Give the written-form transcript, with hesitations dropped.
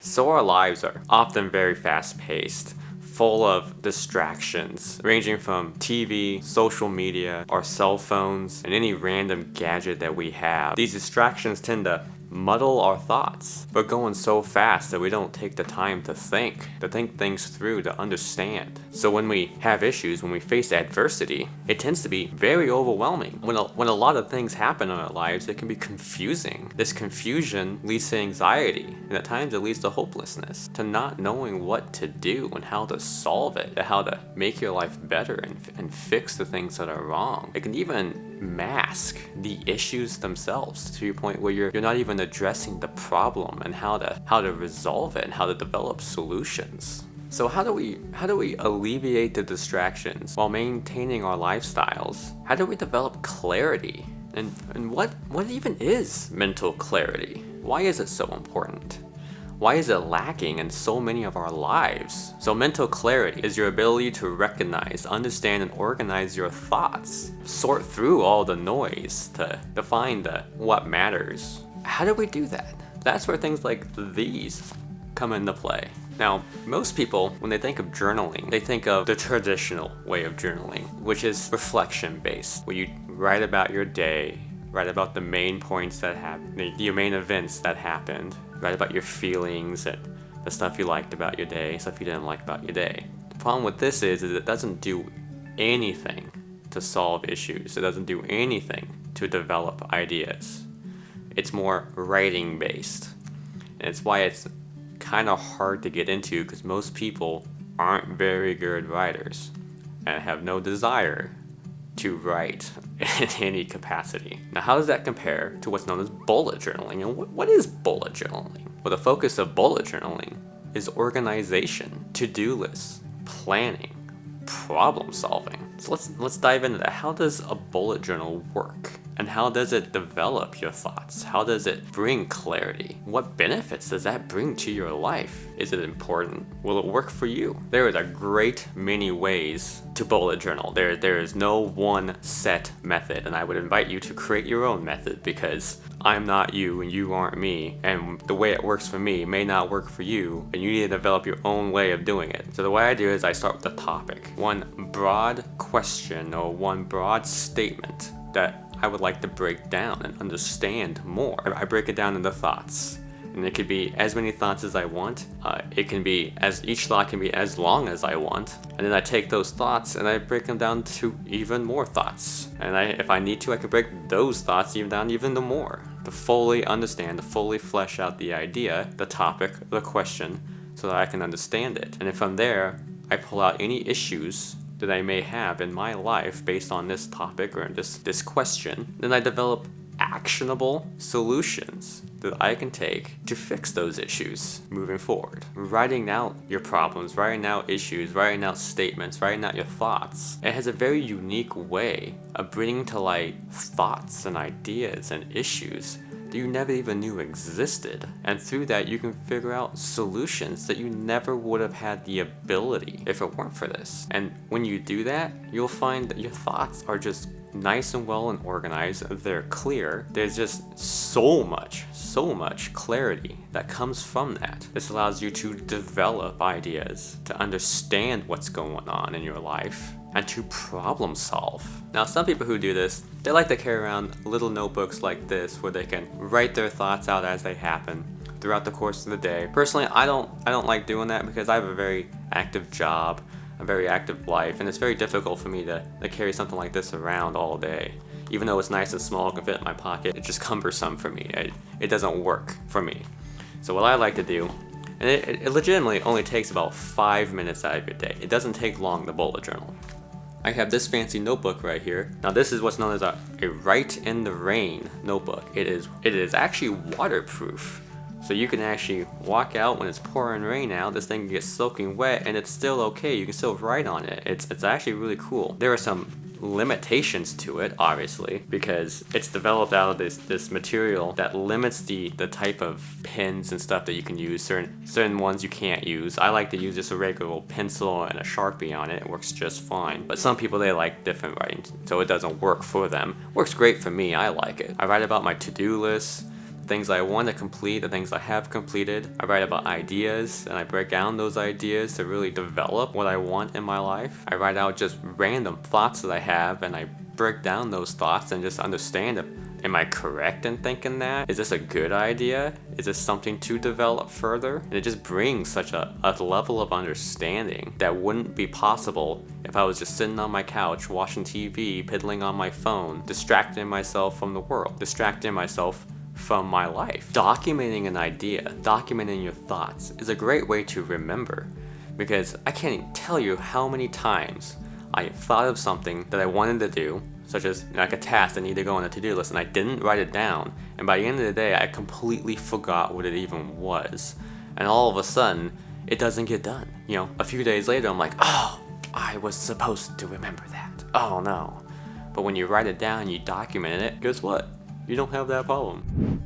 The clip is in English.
So our lives are often very fast-paced, full of distractions, ranging from TV, social media, our cell phones, and any random gadget that we have. These distractions tend to muddle our thoughts. We're going so fast that we don't take the time to think things through, to understand. So when we have issues, when we face adversity, it tends to be very overwhelming. When a lot of things happen in our lives, it can be confusing. This confusion leads to anxiety, and at times it leads to hopelessness, to not knowing what to do and how to solve it, to how to make your life better and fix the things that are wrong. It can even mask the issues themselves to your point where you're not even addressing the problem and how to resolve it and how to develop solutions. So how do we alleviate the distractions while maintaining our lifestyles? How do we develop clarity? And what even is mental clarity? Why is it so important? Why is it lacking in so many of our lives? So mental clarity is your ability to recognize, understand, and organize your thoughts. Sort through all the noise to define what matters. How do we do that? That's where things like these come into play. Now, most people, when they think of journaling, they think of the traditional way of journaling, which is reflection-based, where you write about your day, write about the main points that happened, your main events that happened, write about your feelings and the stuff you liked about your day, stuff you didn't like about your day. The problem with this is it doesn't do anything to solve issues. It doesn't do anything to develop ideas. It's more writing based. And it's why it's kind of hard to get into, because most people aren't very good writers and have no desire to write in any capacity. Now, how does that compare to what's known as bullet journaling? And what is bullet journaling? Well, the focus of bullet journaling is organization, to-do lists, planning, problem solving. So let's dive into that. How does a bullet journal work? And how does it develop your thoughts? How does it bring clarity? What benefits does that bring to your life? Is it important? Will it work for you? There is a great many ways to bullet journal. There is no one set method, and I would invite you to create your own method, because I'm not you and you aren't me, and the way it works for me may not work for you, and you need to develop your own way of doing it. So the way I do is I start with a topic, one broad question or one broad statement that I would like to break down and understand more. I break it down into thoughts, and it could be as many thoughts as I want. It can be each thought can be as long as I want, and then I take those thoughts and I break them down to even more thoughts. And if I need to, I could break those thoughts down even to more, to fully understand, to fully flesh out the idea, the topic, the question, so that I can understand it. And then from there, I pull out any issues that I may have in my life based on this topic or this question. Then I develop actionable solutions that I can take to fix those issues moving forward. Writing out your problems, writing out issues, writing out statements, writing out your thoughts. It has a very unique way of bringing to light thoughts and ideas and issues that you never even knew existed. And through that, you can figure out solutions that you never would have had the ability if it weren't for this. And when you do that, you'll find that your thoughts are just nice and well and organized. They're clear. There's just so much clarity that comes from that. This allows you to develop ideas, to understand what's going on in your life, and to problem solve. Now, some people who do this, they like to carry around little notebooks like this where they can write their thoughts out as they happen throughout the course of the day. Personally, I don't like doing that, because I have a very active job, a very active life, and it's very difficult for me to carry something like this around all day. Even though it's nice and small, can fit in my pocket, it's just cumbersome for me. It doesn't work for me. So what I like to do, and it legitimately only takes about 5 minutes out of your day. It doesn't take long to bullet journal. I have this fancy notebook right here. Now, this is what's known as a Write in the Rain notebook. It is actually waterproof. So you can actually walk out when it's pouring rain out, this thing gets soaking wet, and it's still okay. You can still write on it. It's actually really cool. There are some limitations to it, obviously, because it's developed out of this material that limits the type of pens and stuff that you can use. Certain ones you can't use. I like to use just a regular pencil and a Sharpie on it. It works just fine. But some people, they like different writing, so it doesn't work for them. Works great for me. I like it. I write about my to-do list, things I want to complete, the things I have completed. I write about ideas and I break down those ideas to really develop what I want in my life. I write out just random thoughts that I have and I break down those thoughts and just understand them. Am I correct in thinking that? Is this a good idea? Is this something to develop further? And it just brings such a level of understanding that wouldn't be possible if I was just sitting on my couch watching TV, piddling on my phone, distracting myself from the world, distracting myself from my life. Documenting an idea, documenting your thoughts is a great way to remember, because I can't even tell you how many times I thought of something that I wanted to do, such as like a task that needed to go on a to-do list, and I didn't write it down, and by the end of the day I completely forgot what it even was, and all of a sudden it doesn't get done. You know, a few days later I'm like, oh, I was supposed to remember that. Oh no. But when you write it down and you document it, guess what? You don't have that problem.